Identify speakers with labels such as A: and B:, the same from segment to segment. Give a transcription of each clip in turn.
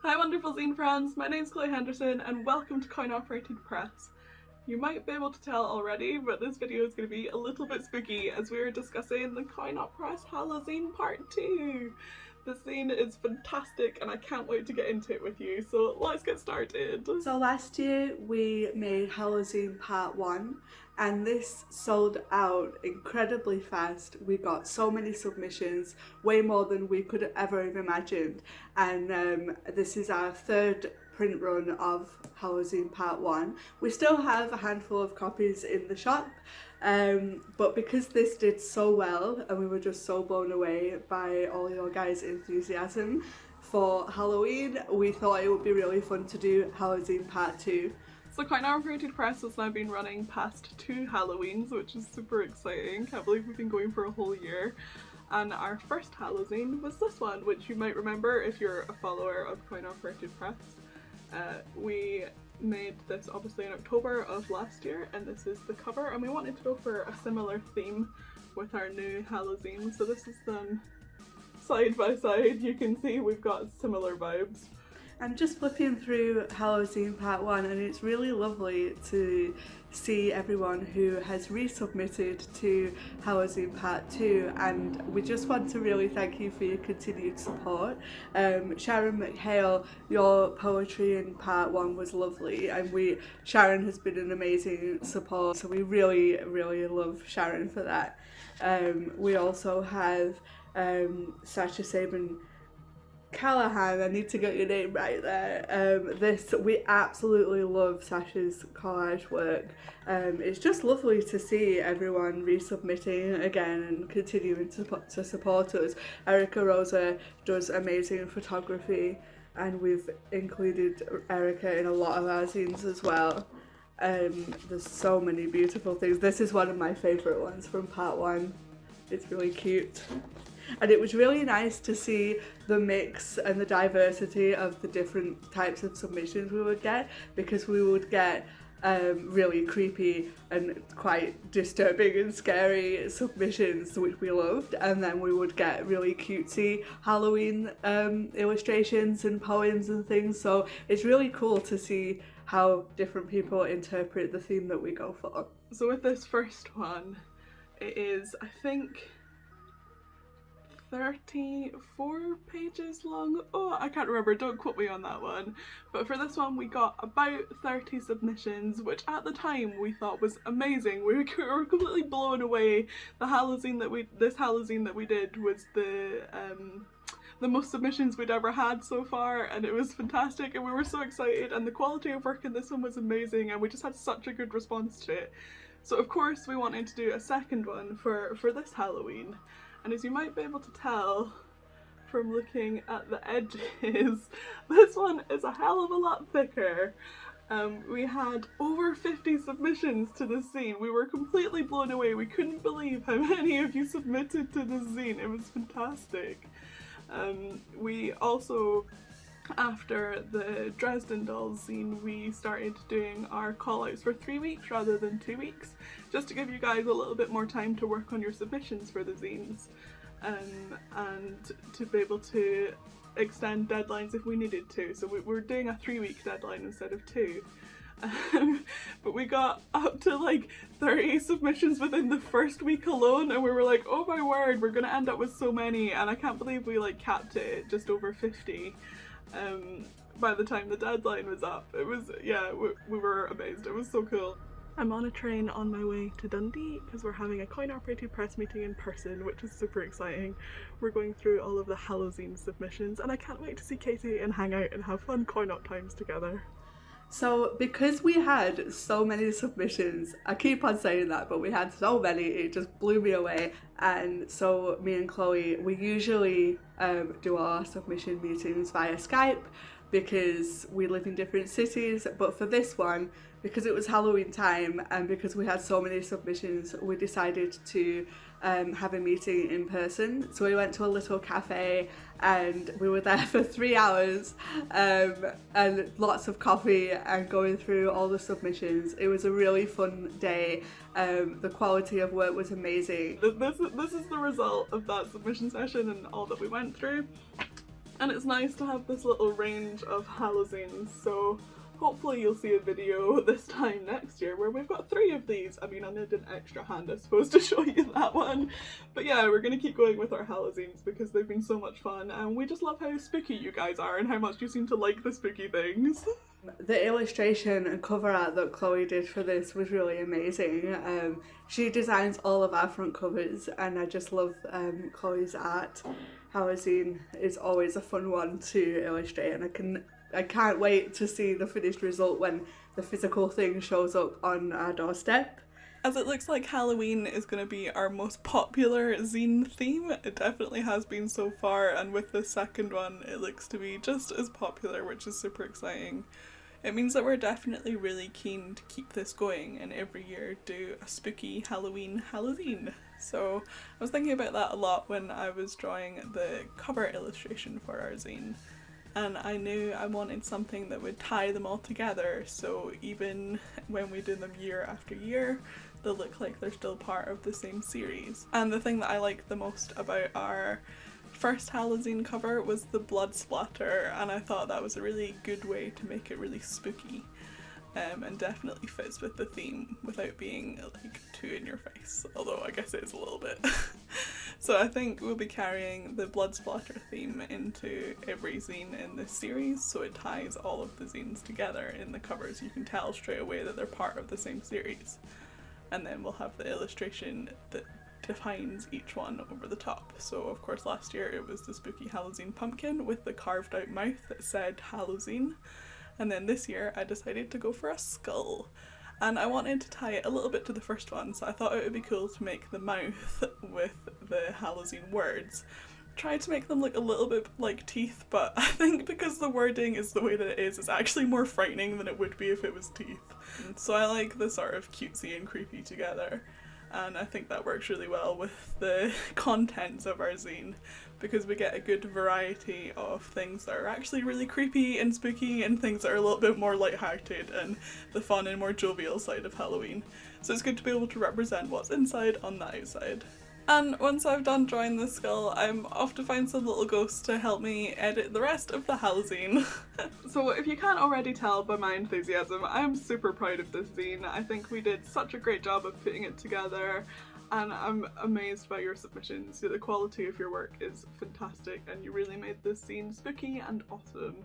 A: Hi wonderful zine friends, my name's Chloe Henderson and welcome to Coinoperatedpress. You might be able to tell already, but this video is going to be a little bit spooky as we are discussing the coinopress HALLOZINE Part 2. This zine is fantastic and I can't wait to get into it with you, so let's get started.
B: So last year we made HALLOZINE Part 1 and this sold out incredibly fast. We got so many submissions, way more than we could ever have imagined, and this is our third print run of HALLOZINE Part 1. We still have a handful of copies in the shop, but because this did so well and we were just so blown away by all your guys' enthusiasm for Halloween, we thought it would be really fun to do HALLOZINE Part 2.
A: So Coinoperatedpress has now been running past 2 Halloweens, which is super exciting. Can't believe we've been going for a whole year. And our first Halloween was this one, which you might remember if you're a follower of Coinoperatedpress. We made this obviously in October of last year, and this is the cover, and we wanted to go for a similar theme with our new Halloween. So this is them side by side. You can see we've got similar vibes.
B: I'm just flipping through HALLOZINE Part 1 and it's really lovely to see everyone who has resubmitted to HALLOZINE Part 2, and we just want to really thank you for your continued support. Sharon McHale, your poetry in Part 1 was lovely, and Sharon has been an amazing support, so we really love Sharon for that. We also have Sasha Sabin Callahan, I need to get your name right there. We absolutely love Sasha's collage work. It's just lovely to see everyone resubmitting again and continuing to support us. Erica Rosa does amazing photography, and we've included Erica in a lot of our zines as well. There's so many beautiful things. This is one of my favourite ones from Part 1. It's really cute. And it was really nice to see the mix and the diversity of the different types of submissions we would get, because we would get really creepy and quite disturbing and scary submissions, which we loved, and then we would get really cutesy Halloween illustrations and poems and things. So it's really cool to see how different people interpret the theme that we go for.
A: So with this first one, it is, I think, 34 pages long. Oh, I can't remember, don't quote me on that one. But for this one we got about 30 submissions, which at the time we thought was amazing. We were completely blown away. This Halloween that we did was the most submissions we'd ever had so far, and it was fantastic and we were so excited, and the quality of work in this one was amazing and we just had such a good response to it. So of course we wanted to do a second one for this Halloween. And as you might be able to tell from looking at the edges, this one is a hell of a lot thicker. We had over 50 submissions to this zine. We were completely blown away. We couldn't believe how many of you submitted to this zine. It was fantastic. We also, after the Dresden Dolls zine, we started doing our callouts for 3 weeks rather than 2 weeks, just to give you guys a little bit more time to work on your submissions for the zines, and to be able to extend deadlines if we needed to. So we're doing a 3-week deadline instead of 2. But we got up to like 30 submissions within the first week alone, and we were like, oh my word, we're gonna end up with so many, and I can't believe we like capped it at just over 50. By the time the deadline was up. It was, yeah, we were amazed. It was so cool. I'm on a train on my way to Dundee because we're having a Coinoperatedpress meeting in person, which is super exciting. We're going through all of the Halloween submissions and I can't wait to see Katie and hang out and have fun coin-op times together.
B: So because we had so many submissions, I keep on saying that, but we had so many, it just blew me away. And so me and Chloe, we usually do our submission meetings via Skype because we live in different cities, but for this one, because it was Halloween time and because we had so many submissions, we decided to have a meeting in person. So we went to a little cafe and we were there for 3 hours, and lots of coffee and going through all the submissions. It was a really fun day. The quality of work was amazing.
A: This is the result of that submission session and all that we went through. And it's nice to have this little range of HALLOZINEs, so hopefully you'll see a video this time next year where we've got 3 of these. I mean, I need an extra hand, I suppose, to show you that one. But yeah, we're going to keep going with our HALLOZINEs because they've been so much fun, and we just love how spooky you guys are and how much you seem to like the spooky things.
B: The illustration and cover art that Chloe did for this was really amazing. She designs all of our front covers, and I just love Chloe's art. HALLOZINE is always a fun one to illustrate, and I can't wait to see the finished result when the physical thing shows up on our doorstep.
A: As it looks like Halloween is going to be our most popular zine theme. It definitely has been so far, and with the second one it looks to be just as popular, which is super exciting. It means that we're definitely really keen to keep this going and every year do a spooky Halloween HALLOZINE. So I was thinking about that a lot when I was drawing the cover illustration for our zine. And I knew I wanted something that would tie them all together, so even when we do them year after year, they'll look like they're still part of the same series. And the thing that I like the most about our first HALLOZINE cover was the blood splatter, and I thought that was a really good way to make it really spooky. And definitely fits with the theme without being like too in your face, although I guess it is a little bit. So I think we'll be carrying the blood splatter theme into every zine in this series, so it ties all of the zines together in the covers. You can tell straight away that they're part of the same series. And then we'll have the illustration that defines each one over the top. So of course last year it was the spooky HALLOZINE pumpkin with the carved out mouth that said HALLOZINE. And then this year I decided to go for a skull. And I wanted to tie it a little bit to the first one, so I thought it would be cool to make the mouth with the HALLOZINE words. Tried to make them look a little bit like teeth, but I think because the wording is the way that it is, it's actually more frightening than it would be if it was teeth. So I like the sort of cutesy and creepy together. And I think that works really well with the contents of our zine, because we get a good variety of things that are actually really creepy and spooky and things that are a little bit more lighthearted and the fun and more jovial side of Halloween. So it's good to be able to represent what's inside on the outside. And once I've done drawing the skull, I'm off to find some little ghosts to help me edit the rest of the HALLOZINE. So if you can't already tell by my enthusiasm, I'm super proud of this zine. I think we did such a great job of putting it together, and I'm amazed by your submissions. The quality of your work is fantastic, and you really made this zine spooky and awesome.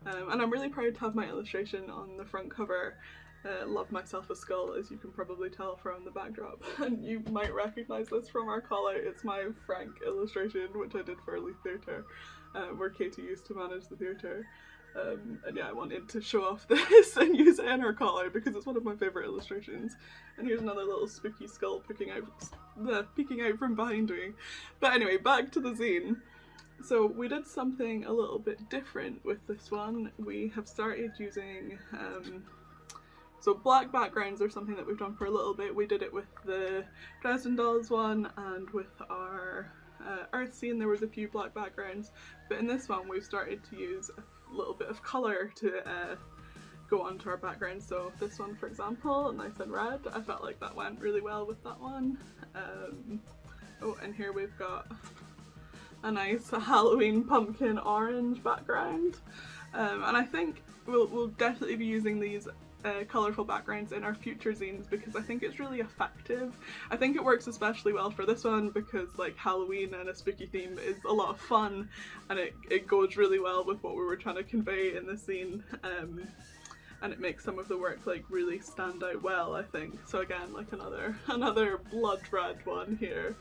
A: And I'm really proud to have my illustration on the front cover. Love myself a skull, as you can probably tell from the backdrop, and you might recognise this from our call out. It's my Frank illustration, which I did for Leith Theatre, where Katie used to manage the theatre. And yeah, I wanted to show off this and use it in her call out because it's one of my favourite illustrations. And here's another little spooky skull peeking out from behind me. But anyway, back to the zine. So we did something a little bit different with this one. We have started using so black backgrounds are something that we've done for a little bit. We did it with the Dresden Dolls one, and with our Earth scene there was a few black backgrounds, but in this one we've started to use a little bit of colour to go onto our background. So this one, for example, nice and red, I felt like that went really well with that one. Oh, and here we've got a nice Halloween pumpkin orange background, and I think we'll definitely be using these colourful backgrounds in our future zines because I think it's really effective. I think it works especially well for this one because like Halloween and a spooky theme is a lot of fun, and it goes really well with what we were trying to convey in the scene, and it makes some of the work like really stand out well, I think. So again, like another blood red one here.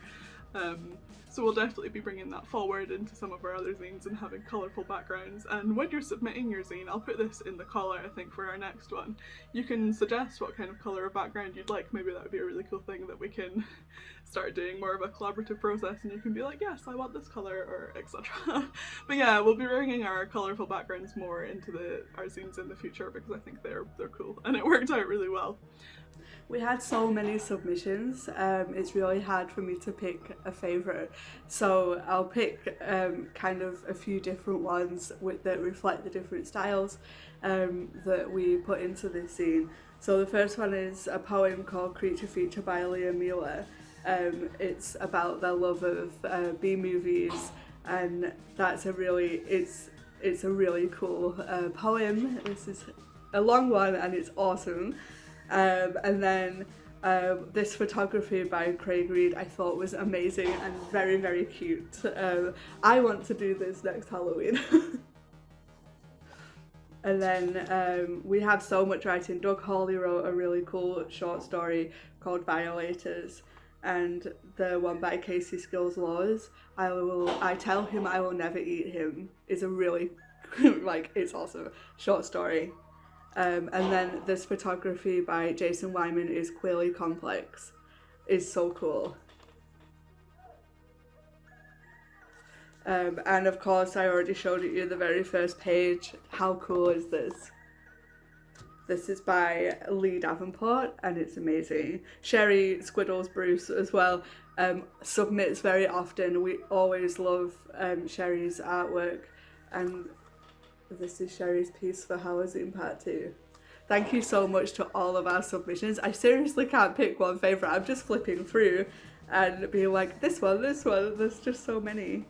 A: So we'll definitely be bringing that forward into some of our other zines and having colourful backgrounds. And when you're submitting your zine, I'll put this in the call out I think for our next one, you can suggest what kind of colour of background you'd like. Maybe that would be a really cool thing that we can start doing more of a collaborative process, and you can be like, yes, I want this colour, or etc. But yeah, we'll be bringing our colourful backgrounds more into our zines in the future because I think they're cool and it worked out really well.
B: We had so many submissions, it's really hard for me to pick a favourite, so I'll pick kind of a few different ones that reflect the different styles that we put into this scene. So the first one is a poem called Creature Feature by Leah Mueller. It's about their love of B-movies and that's a really, it's a really cool poem. This is a long one and it's awesome. And then this photography by Craig Reed I thought was amazing and very, very cute. I want to do this next Halloween. And then we have so much writing. Doug Hawley wrote a really cool short story called Violators, and the one by Casey Skills Laws, I tell him I will never eat him, is a really like, it's awesome short story. And then this photography by Jason Wyman is Queerly Complex, is so cool. And of course I already showed it you the very first page. How cool is this? This is by Lee Davenport and it's amazing. Sherry Squiddles Bruce as well submits very often. We always love Sherry's artwork, and this is Sherry's piece for HALLOZINE Part 2. Thank you so much to all of our submissions. I seriously can't pick one favourite. I'm just flipping through and being like, this one, there's just so many.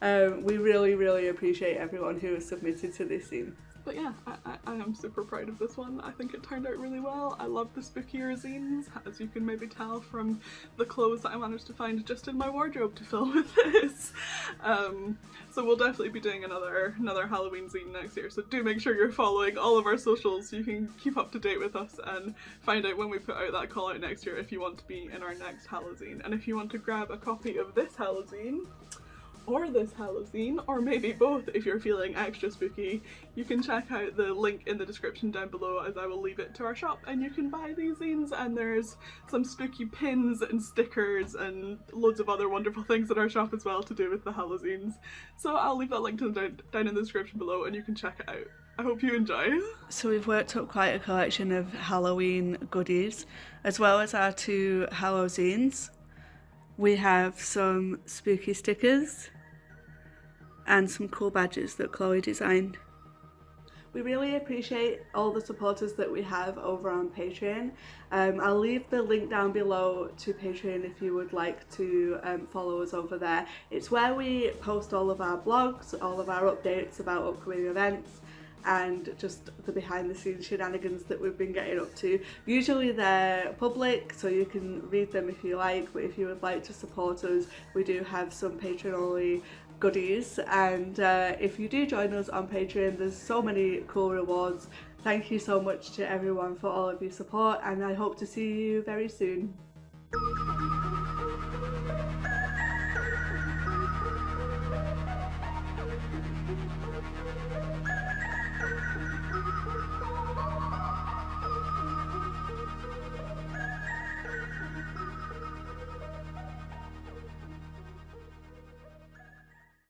B: We really, really appreciate everyone who has submitted to this zine.
A: But yeah, I am super proud of this one. I think it turned out really well. I love the spookier zines, as you can maybe tell from the clothes that I managed to find just in my wardrobe to fill with this. So we'll definitely be doing another Halloween zine next year, so do make sure you're following all of our socials so you can keep up to date with us and find out when we put out that call out next year if you want to be in our next Halloween. And if you want to grab a copy of this Halloween, or this Halloween, or maybe both if you're feeling extra spooky, you can check out the link in the description down below, as I will leave it to our shop, and you can buy these zines, and there's some spooky pins and stickers and loads of other wonderful things in our shop as well to do with the Hallowines. So I'll leave that link to them down in the description below and you can check it out. I hope you enjoy.
B: So we've worked up quite a collection of Halloween goodies, as well as our 2 HALLOZINES. We have some spooky stickers and some cool badges that Chloe designed. We really appreciate all the supporters that we have over on Patreon. I'll leave the link down below to Patreon if you would like to follow us over there. It's where we post all of our blogs, all of our updates about upcoming events, and just the behind the scenes shenanigans that we've been getting up to. Usually they're public, so you can read them if you like, but if you would like to support us, we do have some Patreon only goodies, and if you do join us on Patreon, there's so many cool rewards. Thank you so much to everyone for all of your support, and I hope to see you very soon.